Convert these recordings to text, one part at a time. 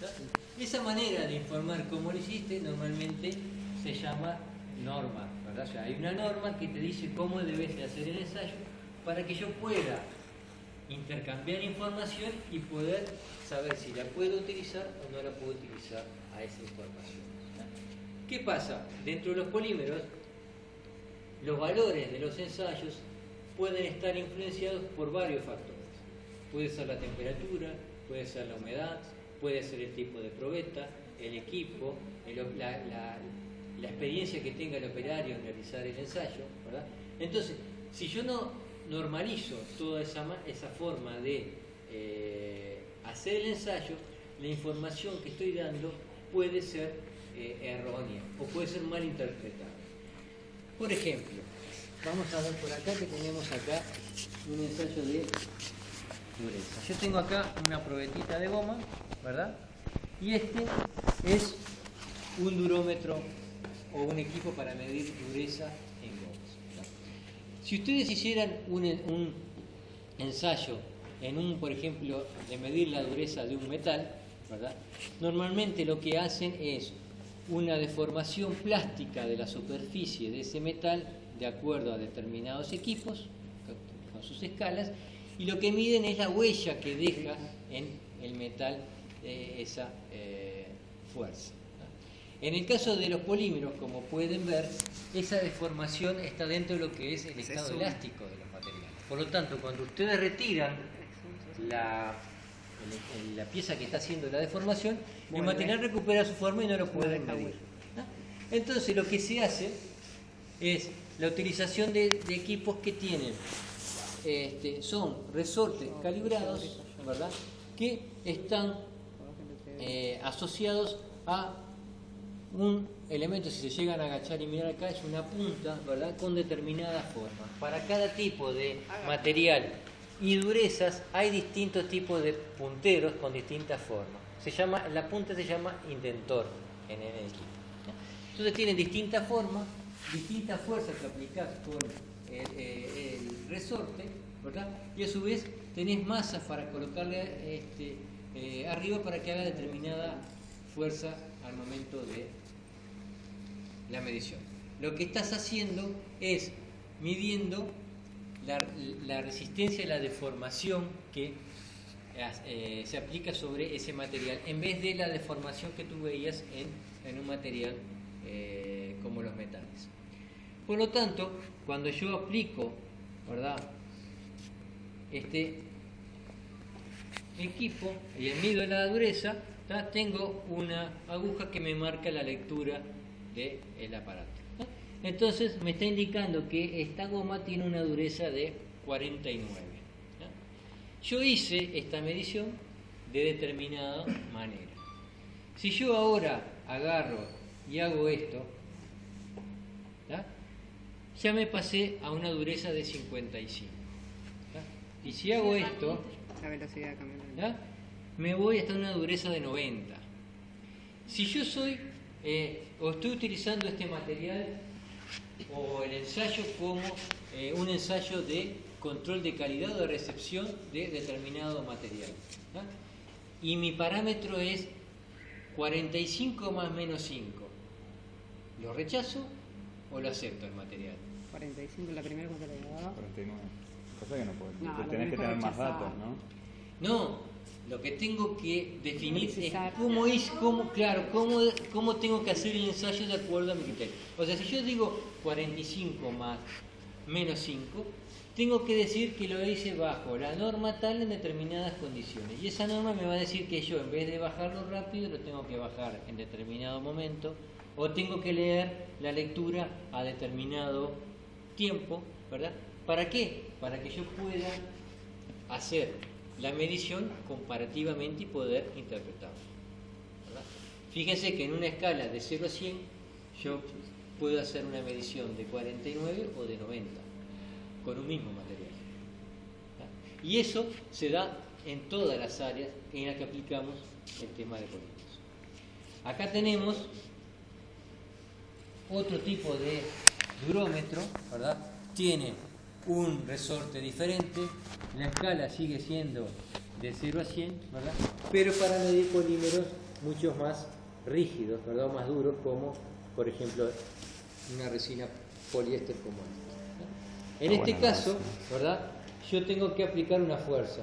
¿no? Esa manera de informar cómo lo hiciste normalmente se llama norma, ¿verdad? O sea, hay una norma que te dice cómo debes de hacer el ensayo para que yo pueda intercambiar información y poder saber si la puedo utilizar o no la puedo utilizar a esa información, ¿no? ¿Qué pasa? Dentro de los polímeros, los valores de los ensayos pueden estar influenciados por varios factores. Puede ser la temperatura, puede ser la humedad, puede ser el tipo de probeta, el equipo, la experiencia que tenga el operario en realizar el ensayo, ¿verdad? Entonces, si yo no normalizo toda esa forma de hacer el ensayo, la información que estoy dando puede ser errónea o puede ser mal interpretada. Por ejemplo, vamos a ver por acá que tenemos acá un ensayo de dureza. Yo tengo acá una probetita de goma, ¿verdad? Y este es un durómetro o un equipo para medir dureza en gomas, ¿no? Si ustedes hicieran un ensayo por ejemplo, de medir la dureza de un metal, ¿verdad? Normalmente lo que hacen es una deformación plástica de la superficie de ese metal de acuerdo a determinados equipos con sus escalas, y lo que miden es la huella que deja en el metal esa fuerza, ¿no? En el caso de los polímeros, como pueden ver, esa deformación está dentro de lo que es el estado elástico de los materiales. Por lo tanto, cuando ustedes retiran la pieza que está haciendo la deformación, el material recupera su forma y no lo pueden medir, ¿no? Entonces lo que se hace es la utilización de equipos que tienen son resortes calibrados, ¿verdad? Que están asociados a un elemento. Si se llegan a agachar y mirar acá, es una punta, ¿verdad? Con determinada forma. Para cada tipo de material y durezas hay distintos tipos de punteros con distintas formas. La punta se llama indentor en el equipo, ¿no? Entonces tienen distintas formas, distintas fuerzas que aplicás con el resorte, ¿verdad? Y a su vez tenés masas para colocarle arriba para que haga determinada fuerza al momento de la medición. Lo que estás haciendo es midiendo la resistencia y la deformación que se aplica sobre ese material, en vez de la deformación que tú veías en un material como los metales. Por lo tanto, cuando yo aplico, ¿verdad?, este equipo y mido la dureza, ¿tá?, tengo una aguja que me marca la lectura del aparato, ¿tá? Entonces me está indicando que esta goma tiene una dureza de 49. ¿tá? Yo hice esta medición de determinada manera. Si yo ahora agarro y hago esto, ¿tá?, ya me pasé a una dureza de 55. ¿tá? Y si hago esto, la velocidad cambia, ¿tá?, me voy hasta una dureza de 90. Si yo o estoy utilizando este material o el ensayo como un ensayo de control de calidad o de recepción de determinado material, ¿tá?, y mi parámetro es 45 más menos 5, ¿lo rechazo o lo acepto el material? 45, la primera cuánto le daba. 49. Cosa que no puedes. No, lo tenés que mejor tener más rechazar. datos, ¿no? No, lo que tengo que definir es Precisar. cómo tengo que hacer el ensayo de acuerdo a mi criterio. O sea, si yo digo 45 más menos 5, tengo que decir que lo hice bajo la norma tal en determinadas condiciones. Y esa norma me va a decir que yo, en vez de bajarlo rápido, lo tengo que bajar en determinado momento, o tengo que leer la lectura a determinado tiempo, ¿verdad? ¿Para qué? Para que yo pueda hacer la medición comparativamente y poder interpretarla, ¿verdad? Fíjense que en una escala de 0 a 100 yo puedo hacer una medición de 49 o de 90 con un mismo material, ¿verdad? Y eso se da en todas las áreas en las que aplicamos el tema de polímeros. Acá tenemos otro tipo de durómetro, ¿verdad? Tiene un resorte diferente, la escala sigue siendo de 0 a 100, ¿verdad? Pero para medir polímeros muchos más rígidos, ¿verdad? O más duros, como por ejemplo una resina poliéster como esta. En este caso, ¿verdad? Yo tengo que aplicar una fuerza.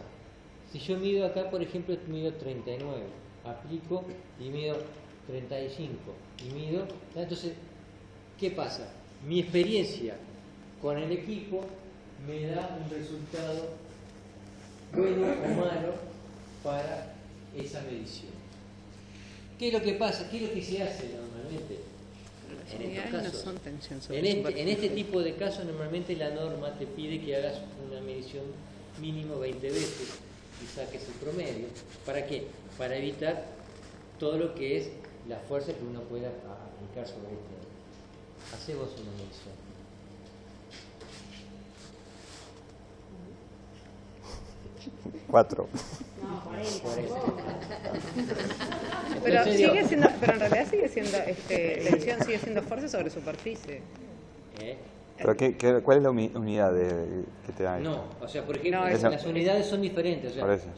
Si yo mido acá, por ejemplo, mido 39, aplico y mido 35 y mido, entonces, ¿qué pasa? Mi experiencia con el equipo me da un resultado bueno o malo para esa medición. ¿Qué es lo que pasa? ¿Qué es lo que se hace normalmente? En estos casos, no son tensión sobre en este tipo de casos, normalmente la norma te pide que hagas una medición mínimo 20 veces y saques el promedio. ¿Para qué? Para evitar todo lo que es la fuerza que uno pueda aplicar sobre esto. Hacé vos una medición. Cuatro. No, 40. Pero ¿En serio? sigue siendo, pero en realidad sigue siendo, tensión sigue siendo fuerza sobre superficie. ¿Eh? ¿Pero cuál es la unidad que te da esto? No, o sea, por ejemplo, No, las unidades son diferentes. O sea, Por eso.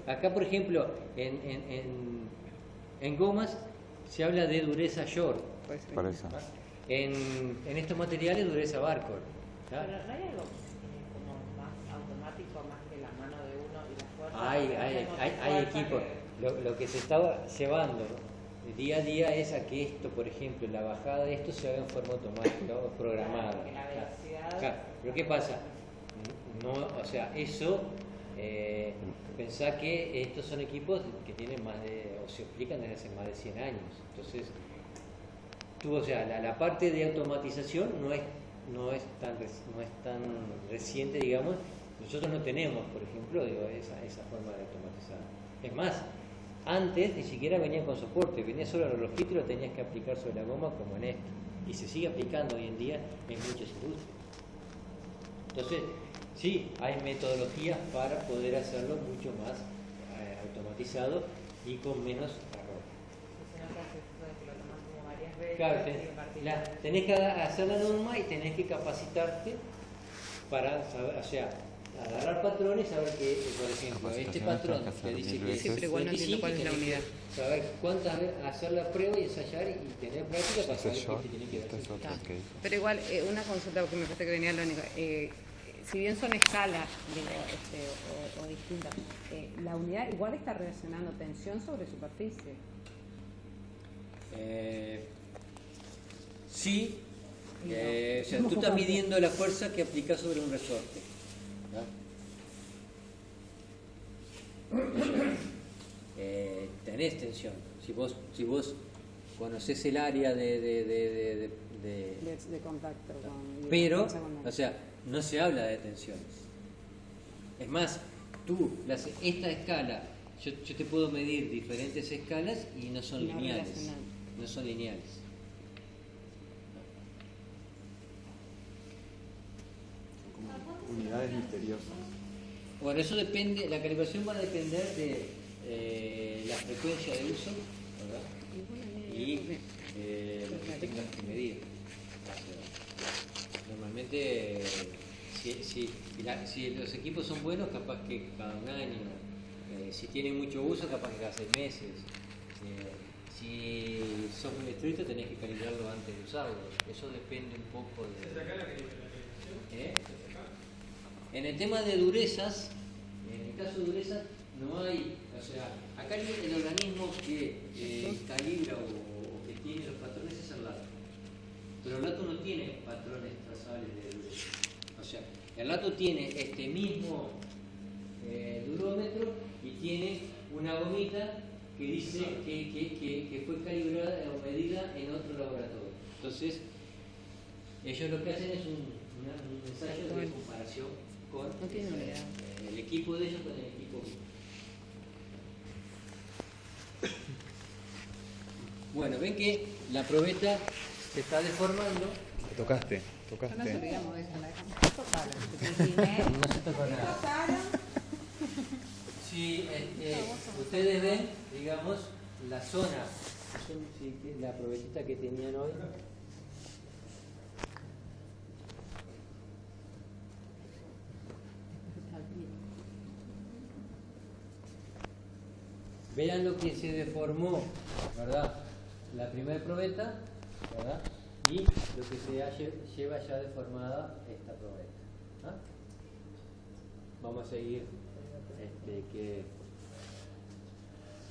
acá, por ejemplo, en gomas se habla de dureza short. Pues, sí. Por eso. En estos materiales, dureza barcode. ¿tá? Pero no hay algo como más automático, más que la mano de uno y la fuerza. Hay equipos. Lo que se está llevando día a día es a que esto, por ejemplo, la bajada de esto se haga en forma automática o programada. Claro, que la velocidad- Claro, pero ¿qué pasa? No, o sea, eso, pensá que estos son equipos que tienen más de, o se explican desde hace más de 100 años. Entonces, o sea, la parte de automatización no es tan reciente, digamos. Nosotros no tenemos, por ejemplo, esa forma de automatizar. Es más, antes ni siquiera venían con soporte, venía solo el relojito y lo tenías que aplicar sobre la goma como en esto. Y se sigue aplicando hoy en día en muchas industrias. Entonces, sí, hay metodologías para poder hacerlo mucho más automatizado y con menos error. Si no, que haces eso de que lo tomás como varias veces. Claro, y partir- tenés que hacer la norma y tenés que capacitarte para saber, o sea, agarrar patrones y saber que, por ejemplo, este patrón te dice que es Sí, pero igual no entiendo 25, cuál es la tenés que unidad. saber cuántas veces hacer la prueba y ensayar y tener práctica para saber qué te tiene que Este ver. es otro, Está. ok. Pero igual, una consulta porque me parece que venía lo único. Si bien son escalas, digo, o distintas, la unidad igual está relacionando tensión sobre superficie. Sí, o sea, tú estás midiendo la fuerza que aplicas sobre un resorte. Tenés tensión. Si vos conocés el área De contacto con... pero, con- o sea, no se habla de tensiones. Es más, esta escala, yo te puedo medir diferentes escalas y no son No lineales. relacionadas. No son lineales. Unidades misteriosas. Bueno, eso depende, la calibración va a depender de la frecuencia de uso, ¿verdad? Y lo que tengas que medir. O sea, normalmente, si los equipos son buenos, capaz que cada un año. Si tienen mucho uso, capaz que cada 6 meses. Si sos muy estricto, tenés que calibrarlo antes de usarlo. Eso depende un poco de... ¿Eh? En el tema de durezas, en el caso de durezas, no hay, o sea, acá el organismo que calibra o que tiene los patrones es el lato. Pero el lato no tiene patrones trazable de dureza. O sea, el lato tiene este mismo durómetro y tiene una gomita que dice que fue calibrada o medida en otro laboratorio. Entonces, ellos lo que hacen es un ensayo de comparación con No tiene unidad. el equipo de ellos con el equipo mío. Bueno, ven que la probeta se está deformando. Tocaste. No nos olvidamos de eso, la dejamos. No se tocó nada. Si ustedes ven, digamos, la zona, la probetita que tenían hoy. Vean lo que se deformó, ¿verdad? La primera probeta, ¿verdad? Y lo que se lleva ya deformada esta probeta. ¿Ah? Vamos a seguir que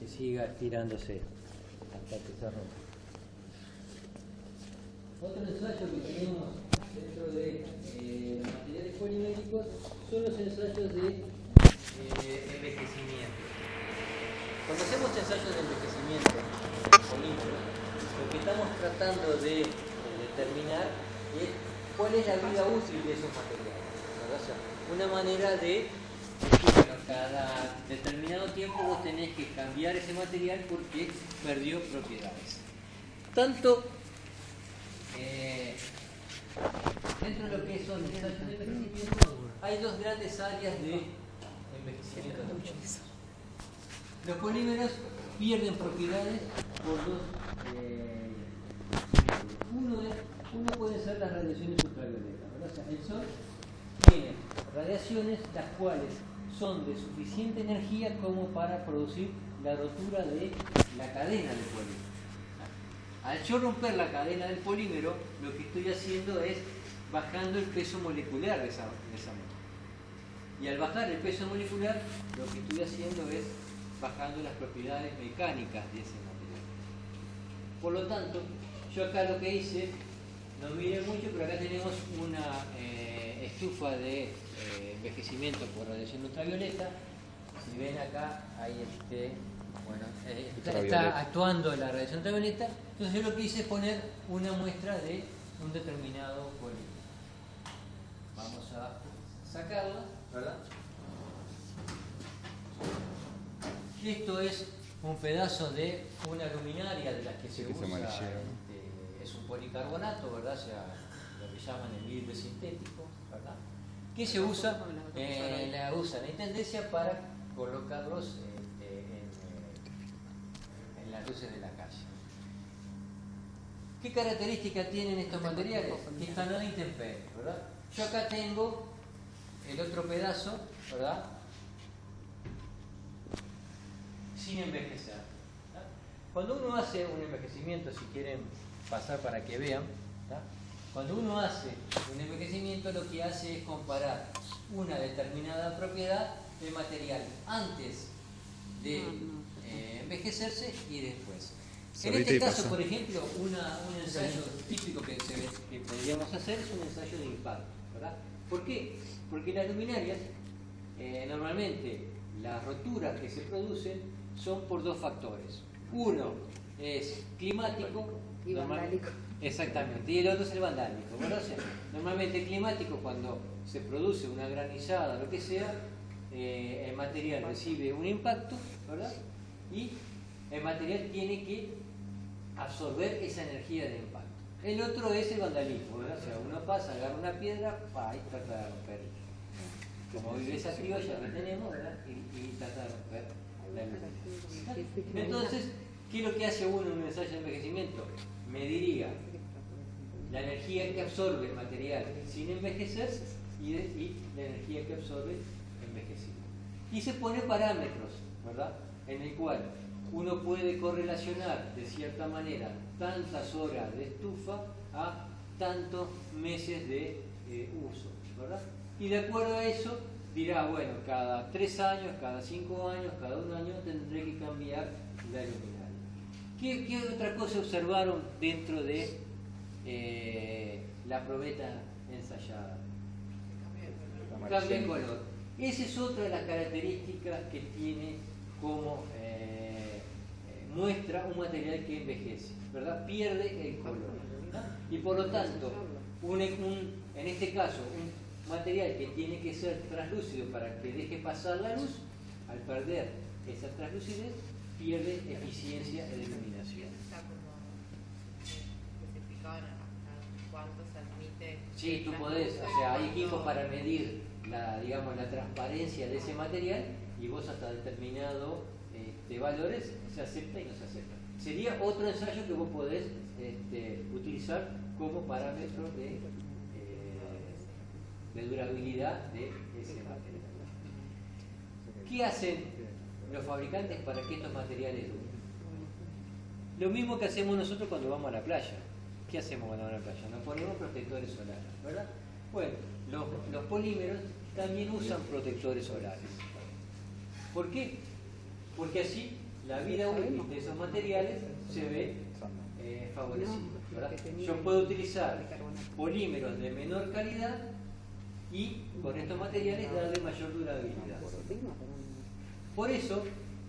siga estirándose hasta que se rompa. Otro ensayo que tenemos dentro de materiales poliméricos son los ensayos de envejecimiento. Cuando hacemos ensayos de envejecimiento en polímeros, lo que estamos tratando de determinar es cuál es la vida útil de esos materiales, ¿verdad? O sea, una manera de bueno, cada determinado tiempo vos tenés que cambiar ese material porque perdió propiedades. Tanto dentro de lo que son ensayos de envejecimiento hay dos grandes áreas de envejecimiento. Los polímeros pierden propiedades por dos uno puede ser las radiaciones ultravioletas, ¿verdad? O sea, el sol tiene radiaciones las cuales son de suficiente energía como para producir la rotura de la cadena del polímero. Al yo romper la cadena del polímero, lo que estoy haciendo es bajando el peso molecular de esa molécula. Y al bajar el peso molecular, lo que estoy haciendo es bajando las propiedades mecánicas de ese material. Por lo tanto, yo acá lo que hice, no miren mucho, pero acá tenemos una estufa de envejecimiento por radiación ultravioleta. Si ven acá, ahí está actuando la radiación ultravioleta. Entonces yo lo que hice es poner una muestra de un determinado polímero. Vamos a sacarla, ¿verdad? Esto es un pedazo de una luminaria de las que se usa, es un policarbonato, ¿verdad? O sea, lo que llaman el vidrio sintético, ¿verdad? Que se usa, la usan en tendencia para colocarlos en las luces de la calle. ¿Qué características tienen estos materiales? Que están a la intemperie, ¿verdad? Yo acá tengo el otro pedazo, ¿verdad? Sin envejecer. ¿Tá? Cuando uno hace un envejecimiento, si quieren pasar para que vean, ¿tá? Cuando uno hace un envejecimiento lo que hace es comparar una determinada propiedad del material antes de envejecerse y después. En este caso, por ejemplo, un ensayo típico que podríamos hacer es un ensayo de impacto, ¿verdad? ¿Por qué? Porque las luminarias, normalmente las roturas que se producen son por dos factores. Uno es climático y vandálico. Exactamente, y el otro es el vandálico, ¿verdad? O sea, normalmente climático, cuando se produce una granizada, lo que sea, el material recibe un impacto, ¿verdad? Y el material tiene que absorber esa energía de impacto. El otro es el vandalismo, ¿verdad? O sea, uno pasa, agarra una piedra, y trata de romper. Como viveza criolla que tenemos, ¿verdad? Y trata de romper la luz. Entonces, ¿qué es lo que hace uno en un ensayo de envejecimiento? Mediría la energía que absorbe el material sin envejecer y la energía que absorbe envejecido. Y se pone parámetros, ¿verdad? En el cual uno puede correlacionar de cierta manera tantas horas de estufa a tantos meses de uso, ¿verdad? Y de acuerdo a eso dirá, bueno, cada 3 años, cada 5 años, cada 1 año tendré que cambiar la luminaria. ¿Qué otra cosa observaron dentro de la probeta ensayada? Cambia el color. Esa es otra de las características que tiene como muestra un material que envejece, ¿verdad? Pierde el color, ¿verdad? Y por lo tanto, en este caso, un material que tiene que ser translúcido para que deje pasar la luz, al perder esa translucidez, pierde eficiencia de iluminación. Está como especificado en cuánto se admite. Sí, tú podés, o sea, hay equipos para medir la transparencia de ese material y vos hasta determinado valores se acepta y no se acepta. Sería otro ensayo que vos podés utilizar como parámetro de durabilidad de ese material. ¿Qué hacen los fabricantes para que estos materiales duren. Lo mismo que hacemos nosotros cuando vamos a la playa. ¿Qué hacemos cuando vamos a la playa? Nos ponemos protectores solares, ¿verdad? Bueno, los polímeros también usan protectores solares. ¿Por qué? Porque así la vida útil de esos materiales se ve favorecida, ¿verdad? Yo puedo utilizar polímeros de menor calidad y con estos materiales darle mayor durabilidad. Por eso,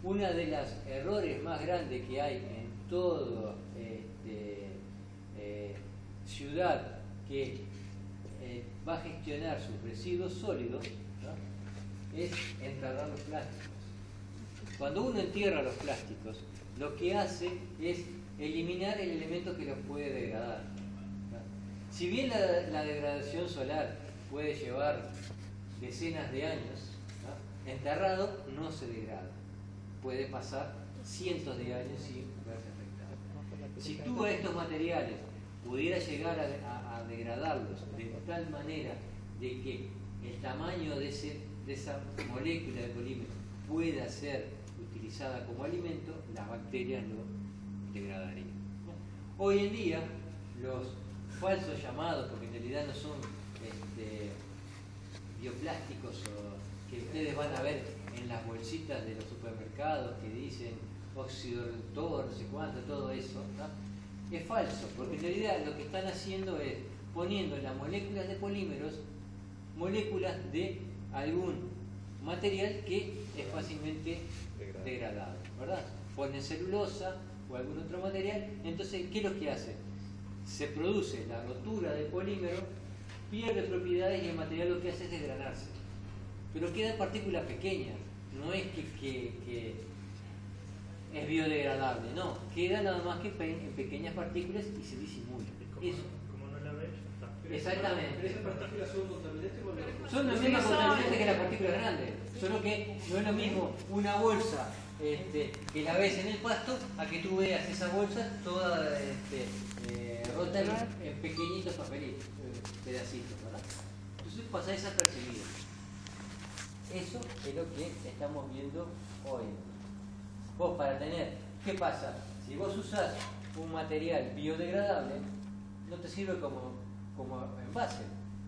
uno de los errores más grandes que hay en toda ciudad que va a gestionar sus residuos sólidos, ¿no?, es enterrar los plásticos. Cuando uno entierra los plásticos, lo que hace es eliminar el elemento que los puede degradar, ¿no? Si bien la degradación solar puede llevar decenas de años, ¿no?, enterrado no se degrada. Puede pasar cientos de años sin verse afectado. Si tú a estos materiales pudieras llegar a degradarlos de tal manera de que el tamaño de esa molécula de polímero pueda ser utilizada como alimento, las bacterias lo degradarían. Hoy en día, los falsos llamados, porque en realidad no son bioplásticos o que ustedes van a ver en las bolsitas de los supermercados que dicen óxido reductor, no sé cuánto, todo eso, ¿no?, es falso, porque en realidad lo que están haciendo es poniendo en las moléculas de polímeros moléculas de algún material que es fácilmente degradable, ¿verdad? Ponen celulosa o algún otro material. Entonces, ¿qué es lo que hace? Se produce la rotura del polímero, pierde propiedades y el material lo que hace es desgranarse. Pero quedan partículas pequeñas, no es que es biodegradable, no, queda nada más que en pequeñas partículas y se disimula. Eso. Como no la ves, está. Exactamente. ¿Pero esas partículas son contaminantes o no? Son los mismos contaminantes que las partículas grandes, solo que no es lo mismo una bolsa que la ves en el pasto a que tú veas esa bolsa toda rota en pequeñitos papelitos, pedacitos, ¿verdad? Entonces pasa desapercibido. Eso es lo que estamos viendo hoy. Vos para tener, ¿qué pasa? Si vos usás un material biodegradable, no te sirve como envase,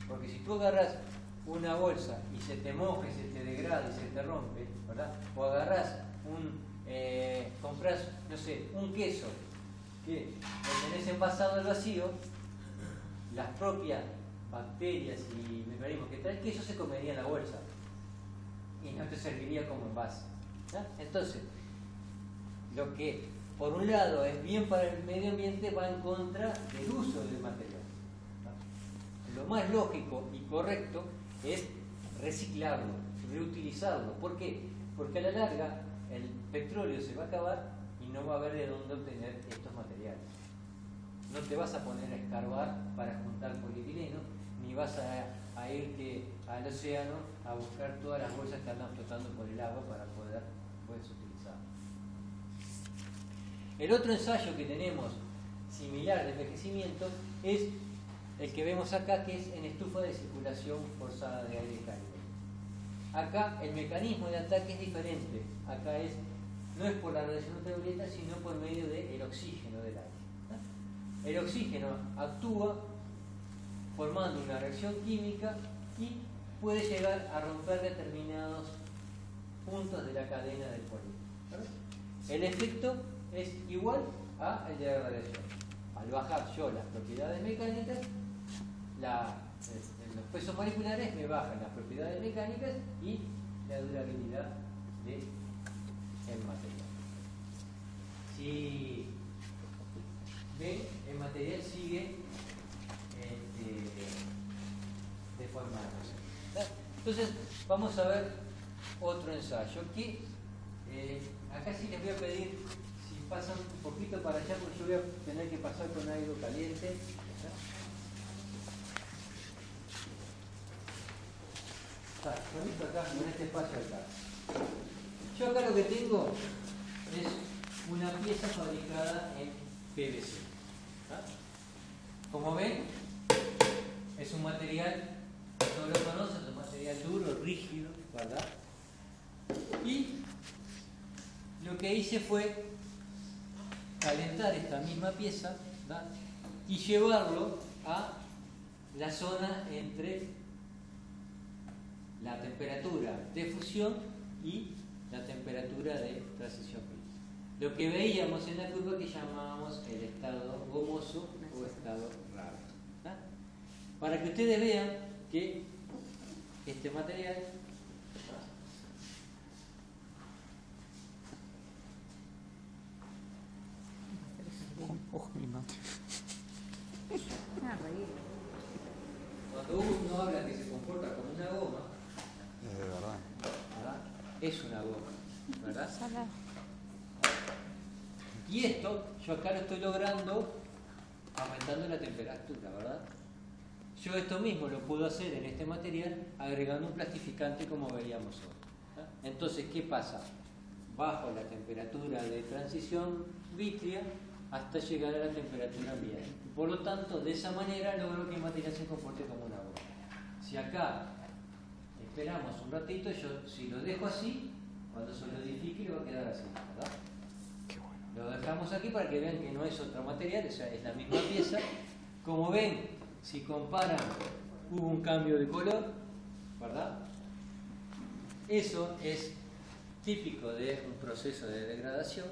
porque si tú agarrás una bolsa y se te moja, y se te degrada y se te rompe, ¿verdad? O agarrás comprás, no sé, un queso que lo tenés envasado al vacío, las propias bacterias y microorganismos que trae el queso se comerían la bolsa y no te serviría como envase, ¿no? Entonces, lo que por un lado es bien para el medio ambiente va en contra del uso del material, ¿no? Lo más lógico y correcto es reciclarlo, reutilizarlo. ¿Por qué? Porque a la larga el petróleo se va a acabar y no va a haber de dónde obtener estos materiales. No te vas a poner a escarbar para juntar polietileno, ni vas a irte al océano a buscar todas las bolsas que andan flotando por el agua para poder utilizar. El otro ensayo que tenemos similar de envejecimiento es el que vemos acá, que es en estufa de circulación forzada de aire cálido. Acá el mecanismo de ataque es diferente. Acá no es por la radiación ultravioleta, sino por medio del oxígeno del aire, ¿no? El oxígeno actúa formando una reacción química y puede llegar a romper determinados puntos de la cadena del polímero, ¿verdad? El efecto es igual al de la radiación. Al bajar yo las propiedades mecánicas, los pesos moleculares me bajan las propiedades mecánicas y la durabilidad del material. Si ven, el material sigue deformándose. Entonces, vamos a ver otro ensayo que acá sí les voy a pedir, si pasan un poquito para allá, porque yo voy a tener que pasar con algo caliente. Con esto acá, con este espacio acá. Yo acá lo que tengo es una pieza fabricada en PVC. Como ven, es un material, todos lo conocen, es un material duro, rígido, ¿verdad? Y lo que hice fue calentar esta misma pieza, ¿verdad? Y llevarlo a la zona entre la temperatura de fusión y la temperatura de transición. Lo que veíamos en la curva que llamábamos el estado gomoso o estado raro. ¿Tá? Para que ustedes vean que este material Ojo, mi madre. Ah, reír. cuando uno habla que se comporta como una goma, Es de verdad. ¿verdad? Es una goma, ¿verdad? Sala. Y esto, yo acá lo estoy logrando aumentando la temperatura, ¿verdad? Yo esto mismo lo puedo hacer en este material agregando un plastificante como veíamos hoy. ¿Tá? Entonces, ¿qué pasa? Bajo la temperatura de transición vitrea hasta llegar a la temperatura ambiente. Por lo tanto, de esa manera logro que el material se comporte como una goma. Si acá esperamos un ratito, yo si lo dejo así, cuando se solidifique le va a quedar así, ¿verdad? Qué bueno. Lo dejamos aquí para que vean que no es otro material, o sea, es la misma pieza. Como ven, si comparan, hubo un cambio de color, ¿verdad? Eso es típico de un proceso de degradación,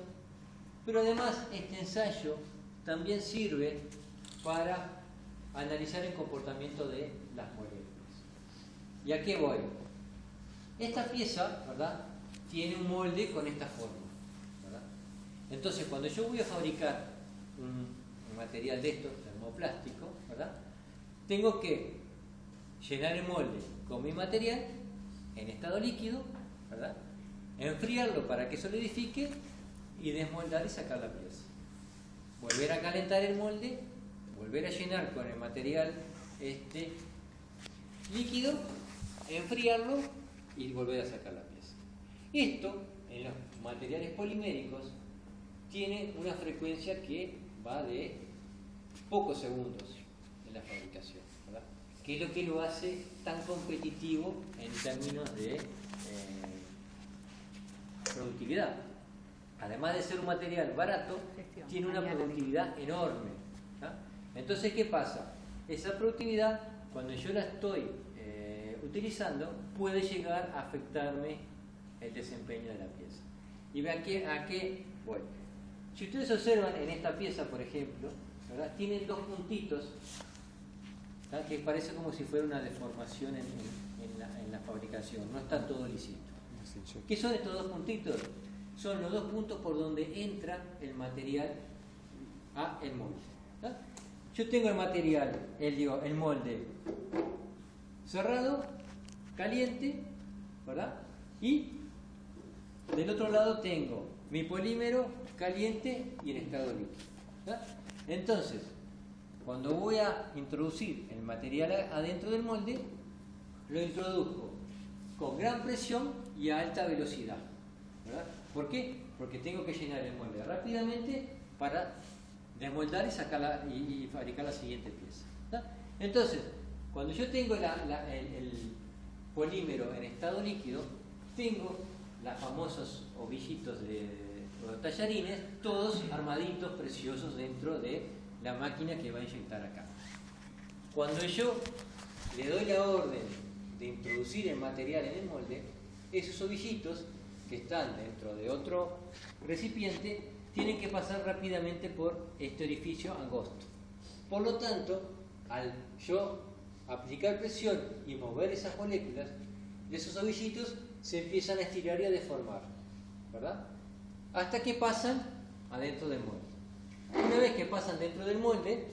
pero además este ensayo también sirve para analizar el comportamiento de las moléculas. ¿Y a qué voy? Esta pieza, ¿verdad?, tiene un molde con esta forma, ¿verdad? Entonces, cuando yo voy a fabricar un material de estos, termoplástico, ¿verdad?, tengo que llenar el molde con mi material en estado líquido, ¿verdad?, enfriarlo para que solidifique y desmoldar y sacar la pieza. Volver a calentar el molde, volver a llenar con el material líquido, enfriarlo y volver a sacar la pieza. Esto, en los materiales poliméricos, tiene una frecuencia que va de pocos segundos en la fabricación, ¿verdad? Que es lo que lo hace tan competitivo en términos de productividad. Además de ser un material barato, tiene una productividad enorme, ¿tá? Entonces, ¿qué pasa? Esa productividad, cuando yo la estoy utilizando, puede llegar a afectarme el desempeño de la pieza. Y vean a qué voy. Si ustedes observan en esta pieza, por ejemplo, ¿verdad?, tienen dos puntitos, ¿tá?, que parece como si fuera una deformación en la fabricación, no está todo lisito. ¿Qué son estos dos puntitos? Son los dos puntos por donde entra el material a el molde, ¿tá? Yo tengo el material, el molde cerrado, caliente, ¿verdad? Y del otro lado tengo mi polímero caliente y en estado líquido, ¿tá? Entonces, cuando voy a introducir el material adentro del molde, lo introduzco con gran presión y a alta velocidad, ¿verdad? ¿Por qué? Porque tengo que llenar el molde rápidamente para desmoldar y sacarla y fabricar la siguiente pieza, ¿tá? Entonces, cuando yo tengo el polímero en estado líquido, tengo los famosos ovillitos de los tallarines, todos armaditos, preciosos dentro de la máquina que va a inyectar acá. Cuando yo le doy la orden de introducir el material en el molde, esos ovillitos que están dentro de otro recipiente tienen que pasar rápidamente por este orificio angosto. Por lo tanto, al yo aplicar presión y mover esas moléculas, esos ovillitos se empiezan a estirar y a deformar, ¿verdad?, hasta que pasan adentro del molde. Una vez que pasan dentro del molde,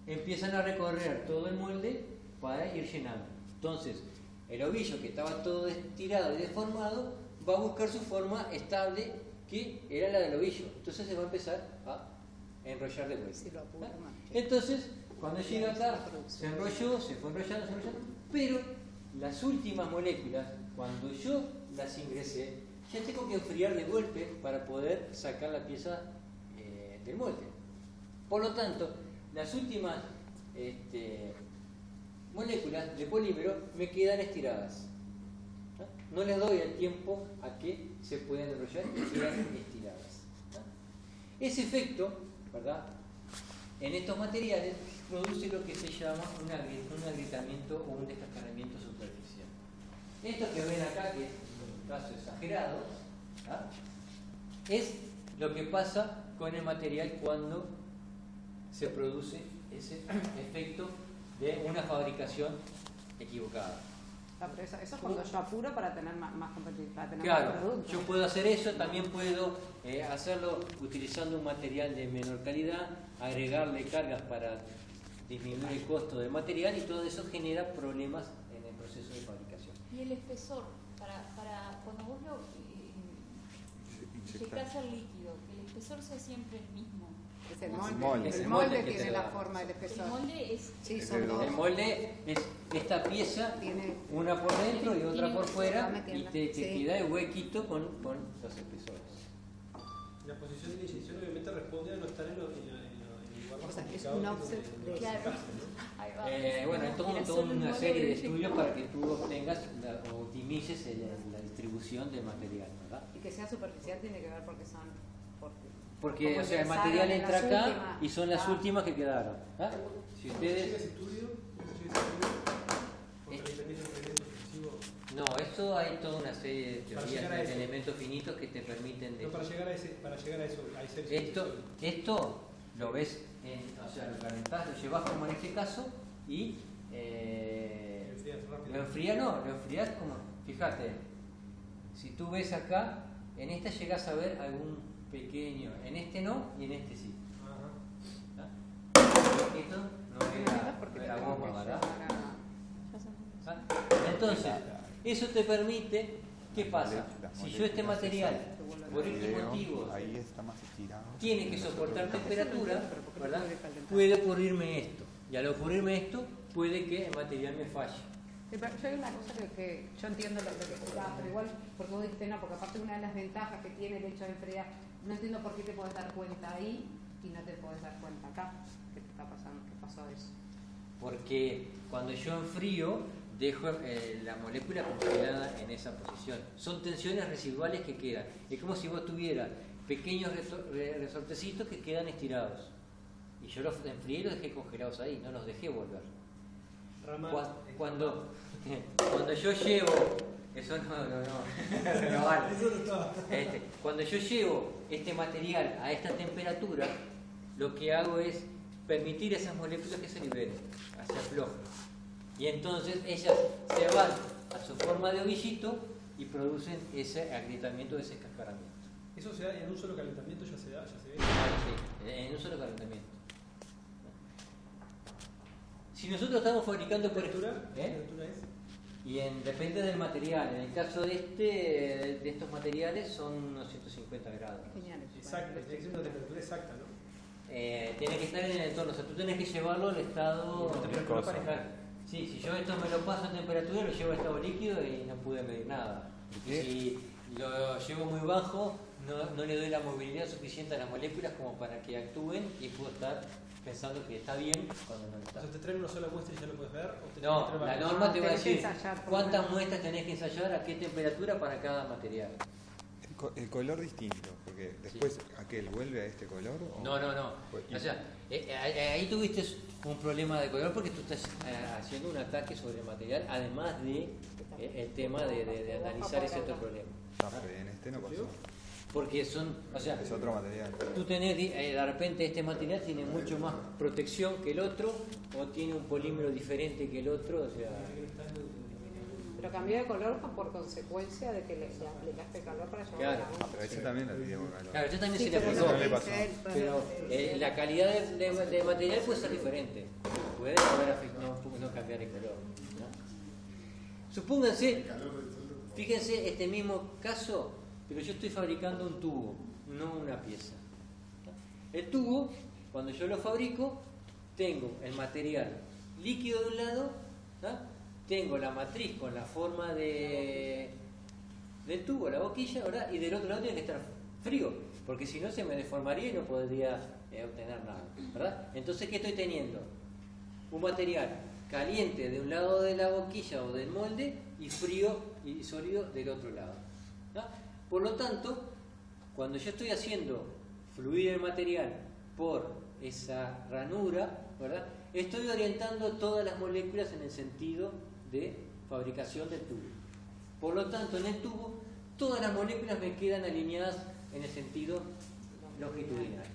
empiezan a recorrer todo el molde para ir llenando. Entonces, el ovillo que estaba todo estirado y deformado va a buscar su forma estable, que era la del ovillo. Entonces se va a empezar a enrollar de vuelta. Entonces, cuando llega acá, se enrolló, se fue enrollando, pero las últimas moléculas, cuando yo las ingresé, ya tengo que enfriar de golpe para poder sacar la pieza del molde. Por lo tanto, las últimas moléculas de polímero me quedan estiradas, ¿tá? ¿no? No les doy el tiempo a que se puedan enrollar y quedan estiradas, ¿no? Ese efecto, ¿verdad?, en estos materiales produce lo que se llama un agrietamiento o un descascaramiento superficial. Esto que ven acá, que es un caso exagerado, ¿verdad?, es lo que pasa con el material cuando se produce ese efecto de una fabricación equivocada. Pero eso es cuando yo apuro para tener más competitividad, para tener Claro, más producto. yo puedo hacer eso, también puedo hacerlo utilizando un material de menor calidad, agregarle cargas para disminuir el costo del material y todo eso genera problemas en el proceso de fabricación. Y el espesor, para cuando vos lo inyectás el líquido, que el espesor sea siempre el mismo. Es el No molde. molde. El El molde molde que tiene te la da. forma del espesor. El molde es Sí, Es son el dos. El molde es esta pieza, Tiene- una por dentro y otra por va fuera, y metiendo. te Sí. queda el huequito con los espesores. La posición de la inyección obviamente responde a no estar en el lugar más O sea, es complicado un que offset donde de- Claro. inyectarse, ¿no? Ahí va. Bueno, Era toda solo un una molde serie de proyectado. estudios para que tú obtengas o optimices la distribución del material, ¿verdad? Y que sea superficial tiene que ver porque son... Porque como o sea, el empezaron material en entra las acá últimas. y son las últimas que quedaron. ¿Ah? Si ¿Cómo llega ustedes... ese estudio? Contra la independencia del elemento excesivo. No, esto hay toda una serie de Para teorías llegar a de eso. elementos finitos que te permiten... No, para llegar a eso, a ese Esto lo ves, o sea, lo calentás, lo llevas como en este caso y lo enfrías como, fíjate, si tú ves acá, en esta llegas a ver algún pequeño, en este no y en este sí. Ajá. ¿Ah? Esto no era goma, ¿verdad? ¿Ah? Entonces, eso te permite, ¿qué pasa? Si yo este material, por X motivos, Ahí está más estirado. tiene que soportar temperatura, ¿verdad?, puede ocurrirme esto. Y al ocurrirme esto, puede que el material me falle. Sí, pero yo hay una cosa que yo entiendo lo que explicabas, pero igual, porque vos dijiste no, porque aparte una de las ventajas que tiene el hecho de enfriar, no entiendo por qué te podés dar cuenta ahí y no te podés dar cuenta acá. ¿Qué te está pasando? ¿Qué pasó eso? Porque cuando yo enfrío, dejo la molécula congelada en esa posición. Son tensiones residuales que quedan. Es como si vos tuvieras pequeños resortecitos que quedan estirados. Y yo los enfrié y los dejé congelados ahí, no los dejé volver. Cuando yo llevo, eso no vale. Cuando yo llevo este material a esta temperatura, lo que hago es permitir a esas moléculas que se liberen, se aflojen. Y entonces ellas se van a su forma de ovillito y producen ese agrietamiento, ese cascaramiento. Eso se da en un solo calentamiento, ya se ve. Sí, en un solo calentamiento. Si nosotros estamos fabricando por ¿Temperatura? ¿Qué temperatura es? y depende del material. En el caso de estos materiales son unos 150 grados. Genial. Exacto, tiene que ser una temperatura exacta, ¿no? Tiene que estar en el entorno, o sea, tú tienes que llevarlo al estado Temperatura Cosa. Claro. Sí, si yo esto me lo paso a temperatura, lo llevo a estado líquido y no pude medir nada. Y si lo llevo muy bajo, no le doy la movilidad suficiente a las moléculas como para que actúen y puedo estar pensando que está bien cuando no lo está. O sea, te traen una sola muestra y ya lo puedes ver. ¿O te No, traen que la traer norma te va a tenés que decir ensayar por lo cuántas menos. muestras tenés que ensayar, a qué temperatura para cada material. El color distinto, porque después aquel vuelve a este color. ¿O? No. O sea, ahí tuviste un problema de color porque tú estás haciendo un ataque sobre el material, además de el tema de analizar ese otro problema. Está bien, este no pasó. Porque son, o sea, Es otro material. tú tenés, de repente este material tiene mucho más protección que el otro, o tiene un polímero diferente que el otro, o sea... Pero cambió de color por consecuencia de que le aplicaste calor para llevarlo Claro. a la Pero ese también le pidió calor. Claro, yo también Sí, se le pero aplicó, lo que le pasó. dice él, pero la calidad de material puede ser diferente, puede no cambiar el color, ¿no? Supónganse, fíjense este mismo caso, pero yo estoy fabricando un tubo, no una pieza. El tubo, cuando yo lo fabrico, tengo el material líquido de un lado, ¿no? Tengo la matriz con la forma del tubo, la boquilla, ¿verdad? Y del otro lado tiene que estar frío, porque si no se me deformaría y no podría obtener nada, ¿verdad? Entonces, ¿qué estoy teniendo? Un material caliente de un lado de la boquilla o del molde y frío y sólido del otro lado. ¿No? Por lo tanto, cuando yo estoy haciendo fluir el material por esa ranura, ¿verdad? Estoy orientando todas las moléculas en el sentido de fabricación del tubo. Por lo tanto, en el tubo, todas las moléculas me quedan alineadas en el sentido longitudinal,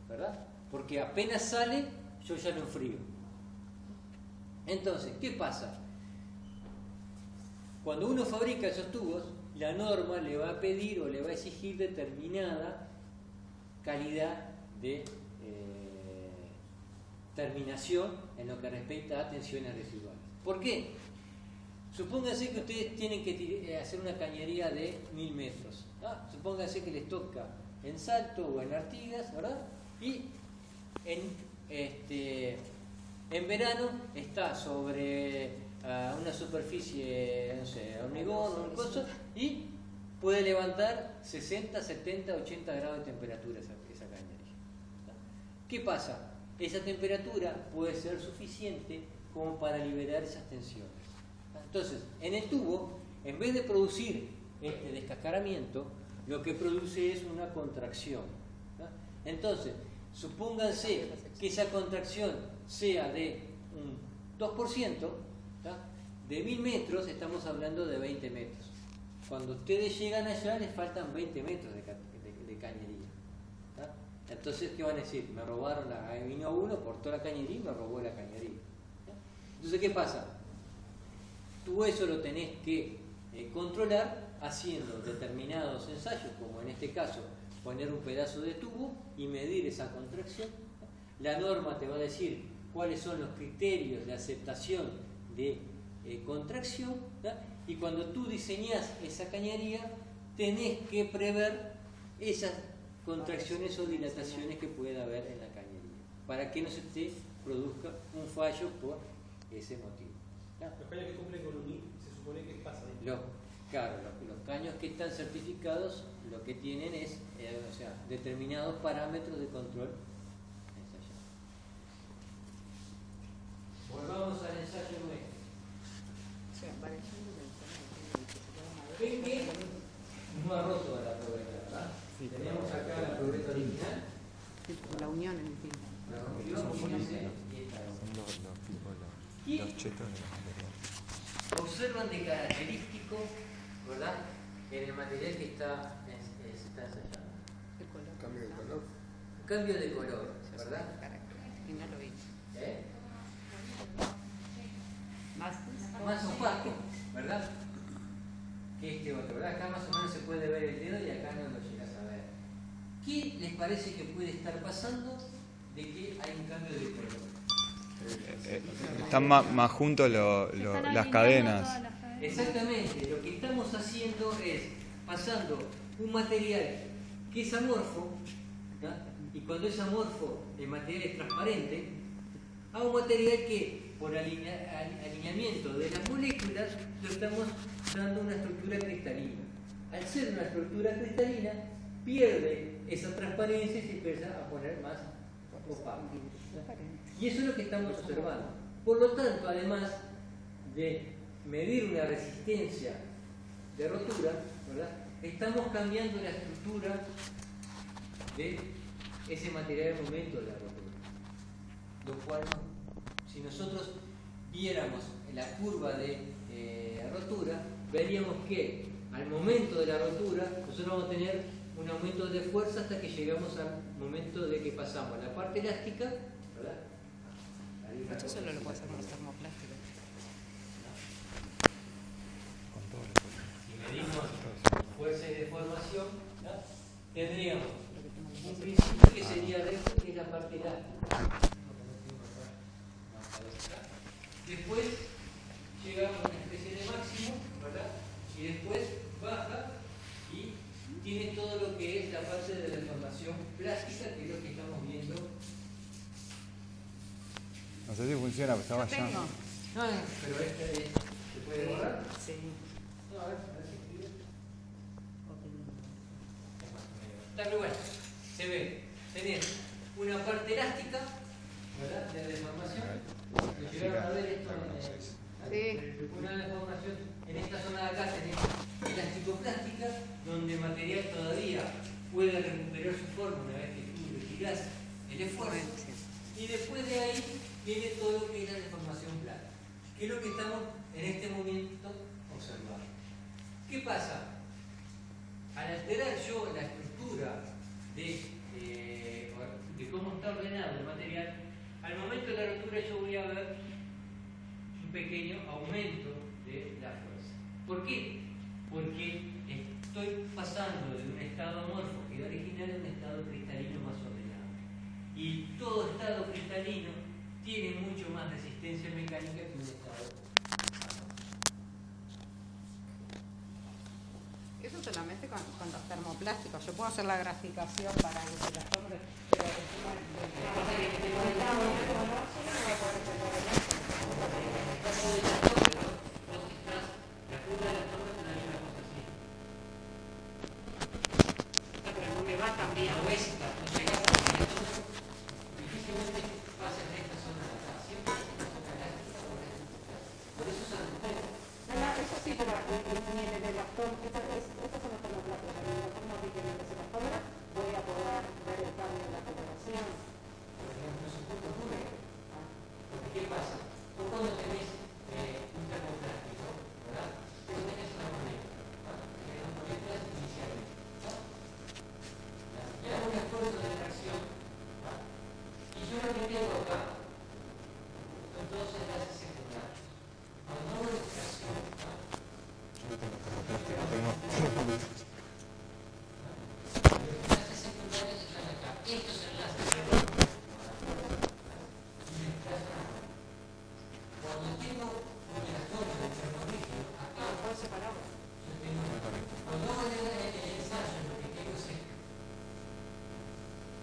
¿verdad? Porque apenas sale, yo ya lo enfrío. Entonces, ¿qué pasa? Cuando uno fabrica esos tubos, la norma le va a pedir o le va a exigir determinada calidad de terminación en lo que respecta a tensiones residuales. ¿Por qué? Supónganse que ustedes tienen que hacer una cañería de 1000 metros. ¿Ah? Supónganse que les toca en Salto o en Artigas, ¿verdad? Y en verano está sobre una superficie, no sé, hormigón o un coso, y puede levantar 60, 70, 80 grados de temperatura esa cañería. ¿Qué pasa? Esa temperatura puede ser suficiente como para liberar esas tensiones. Entonces, en el tubo, en vez de producir este descascaramiento, lo que produce es una contracción. Entonces, supónganse que esa contracción sea de un 2%, de 1000 metros estamos hablando de 20 metros. Cuando ustedes llegan allá les faltan 20 metros de cañería. Entonces, ¿qué van a decir? Me robaron vino uno, cortó la cañería y me robó la cañería. Entonces, ¿qué pasa? Tú eso lo tenés que controlar haciendo determinados ensayos, como en este caso poner un pedazo de tubo y medir esa contracción. La norma te va a decir cuáles son los criterios de aceptación de contracción, y cuando tú diseñás esa cañería tenés que prever esas contracciones o dilataciones que pueda haber en la cañería para que no se te produzca un fallo por ese motivo. Los caños que cumplen con un I se supone que pasa ahí. Los caños que están certificados lo que tienen es determinados parámetros de control. Volvamos al ensayo nuestro. ¿Ven que no ha roto la probeta, verdad? Sí, tenemos acá la probeta original. La unión en el fin. La rompió y dice, y Los chetos de la material. observan de característico, ¿verdad? En el material que se está ensayando. El color. Cambio de color. Cambio de color, ¿verdad? Y no lo vi. Más opaco, ¿verdad? Que este otro, ¿verdad? Acá más o menos se puede ver el dedo y acá no lo llegas a ver. ¿Qué les parece que puede estar pasando de que hay un cambio de color? Están más juntos las cadenas. Exactamente, lo que estamos haciendo es pasando un material que es amorfo, ¿no? Y cuando es amorfo el material es transparente, a un material que por alineamiento de las moléculas le estamos dando una estructura cristalina. Al ser una estructura cristalina pierde esa transparencia y se empieza a poner más opaco. Y eso es lo que estamos observando. Por lo tanto, además de medir una resistencia de rotura, ¿verdad? Estamos cambiando la estructura de ese material al momento de la rotura. Lo cual, si nosotros viéramos la curva de rotura, veríamos que al momento de la rotura nosotros vamos a tener un aumento de fuerza hasta que llegamos al momento de que pasamos la parte elástica, ¿verdad? Esto solo lo puede hacer con los termoplásticos. Si medimos fuerza y deformación, ¿no? Tendríamos un principio que sería recto, que es la parte elástica. Después llegamos a una especie de máximo, ¿verdad? Y después baja y tiene todo lo que es la parte de deformación plástica, que es lo que estamos viendo. No sé si funciona, pero estaba ya. No, pero ¿se puede borrar? Sí. No, a ver si escribe. Está muy bueno. Se ve, tenés una parte elástica, ¿verdad? De deformación. Lo llegaron a ver esto en Sí. una deformación En esta zona de acá tenemos elasticoplástica, donde el material todavía puede recuperar su forma una vez que tú retirás el esfuerzo. Y después de ahí viene todo lo que es la deformación plana, que es lo que estamos en este momento observando. ¿Qué pasa? Al alterar yo la estructura de cómo está ordenado el material, al momento de la rotura yo voy a ver un pequeño aumento de la fuerza. ¿Por qué? Porque estoy pasando de un estado amorfo que era original a un estado cristalino más ordenado. Y todo estado cristalino tiene mucho más resistencia mecánica que un estado amorfo. Eso solamente con los termoplásticos. Yo puedo hacer la graficación para que se las tome, pero encima pero no me va tan bien. No ves, no llegas a difícilmente pases de esta zona de acá. Siempre es una zona elástica. Por eso son ustedes. Eso sí, pero miren, de las tomas, estas son las termoplásticos. En la forma que tienen que ser las cámaras, voy a poder ver el cambio en la coloración. Por ejemplo, no se puede ocurrir. Porque ¿qué pasa? Tú cuando tenés un termoplástico, ¿verdad? Tú tenés una moneda, ¿verdad? Tenés dos moléculas inicialmente, ¿verdad? Y hago un esfuerzo de tracción, ¿verdad? Y yo lo que tengo acá son todos enlaces secundarios. Cuando hago la extracción, ¿verdad? Los enlaces secundarios están acá. Estos enlaces secundarios, cuando tengo un electrodo de termorrígido, acá yo tengo, cuando hago el ensayo, lo que tengo es esto.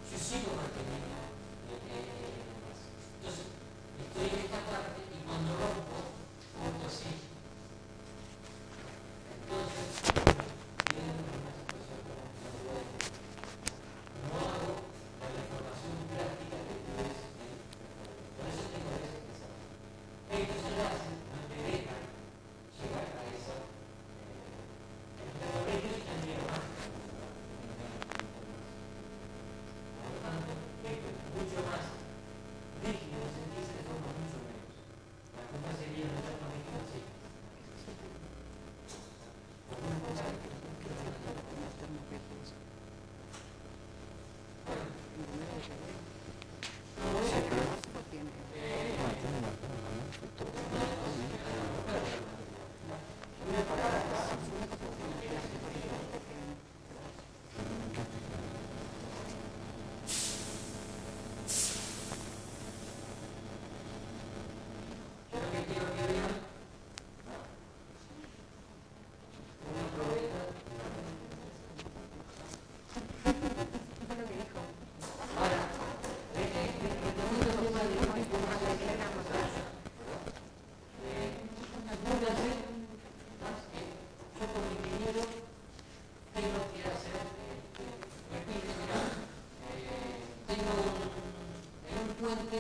Yo sigo manteniendo el enlace. Entonces, estoy en esta parte y cuando rompo, corto así. Entonces, tiene una situación como no hago la deformación plástica que tú ves. Por eso tengo ese ensayo. Estos enlaces no te dejan llegar a esa. El termorrígido sí tendría más. Por lo tanto, esto es mucho más rígido, sentirse de forma mucho menos. La culpa sería no ser más rígido así. Yo lo que quiero que vean una probeta. Ahora, retomando el tema de cómo se hace la batalla, supónganse que yo como ingeniero tengo que hacer, tengo un puente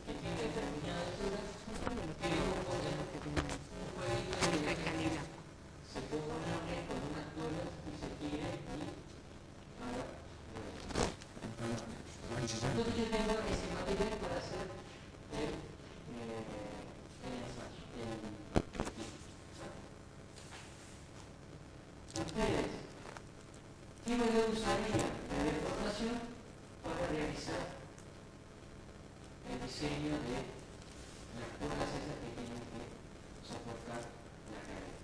que tiene determinada altura, queremos poner un jueguito de escalera. Se ponga una red con unas cuerdas y se tire y haga. Entonces yo tengo ese material para hacer el ensayo. Ustedes, ¿qué modelo usaría de deformación para realizar el diseño de las cuerdas esas que tienen que soportar la carga?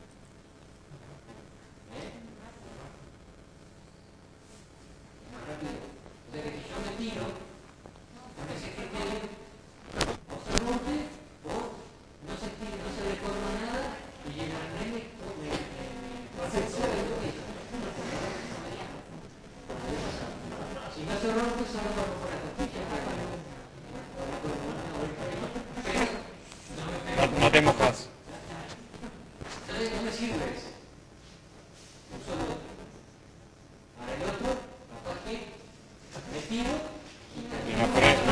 Más rápido. O sea que si yo me tiro con ese criterio, o se rompe o no se tira, no se deforma nada y llega al nene perfecciona lo que hizo. Si no se rompe, solo va a romper la costilla. No te mojas. Entonces no me sirve ese. Un solo. Para el otro, capaz que me tiro y no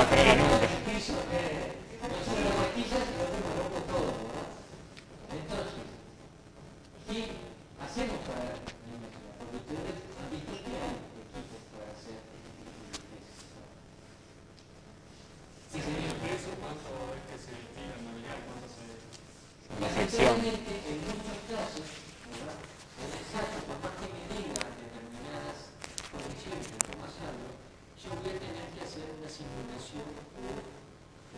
frené nunca. piso, no solo las costillas, sino que me rompo todo, ¿verdad? Entonces, cuánto es que se estira en realidad, cuánto se... La sección. Realmente, en muchos casos, ¿verdad? El ensayo, por más que me diga determinadas condiciones de cómo hacerlo, yo voy a tener que hacer una simulación o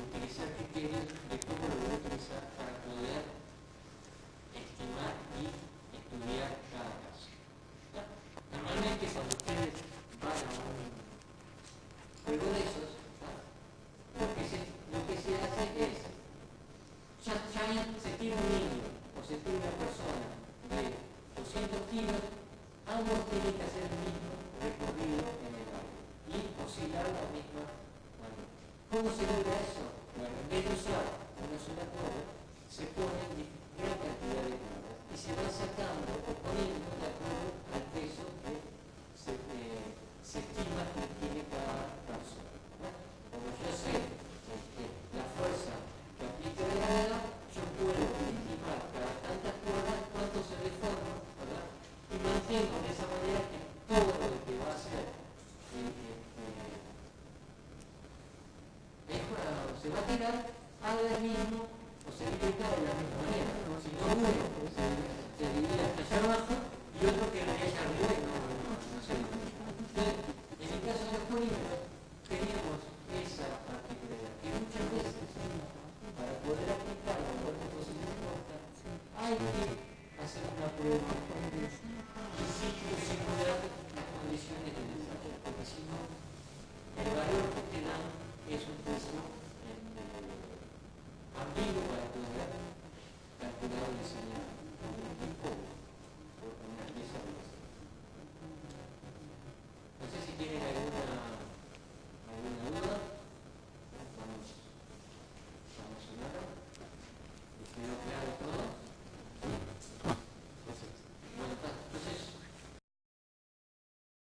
utilizar criterios de cómo lo voy a utilizar para poder estimar y estudiar cada caso. ¿Ya? Normalmente cuando ustedes van a un juego de esos, ¿ya? lo que se hace es, ya se tiene un niño o se tiene una persona de 200 kilos, ambos tienen que hacer el mismo recorrido en el aire y oscilar la misma manera. ¿Cómo se logra eso? Bueno, en vez de usar una sola cuerda, se ponen gran cantidad de cuerdas y se van sacando o poniendo de acuerdo al peso que se estima que tiene cada persona. ¿No? Como yo sé la fuerza que aplica la gravedad, yo puedo estimar cada tantas cuerdas cuánto se deforma, ¿verdad? Y mantengo de esa manera que todo lo que va a hacer se va a tirar, haga el mismo o se divide de la misma manera. Si no, uno se divide hasta allá abajo y otro que vaya allá arriba y no se divide. Entonces, en el caso de los polímeros, tenemos esa particularidad que muchas veces, para poder aplicar la vuelta posible corta, hay que hacer una prueba y simular las condiciones del ensayo, porque si no, el valor que te dan es un peso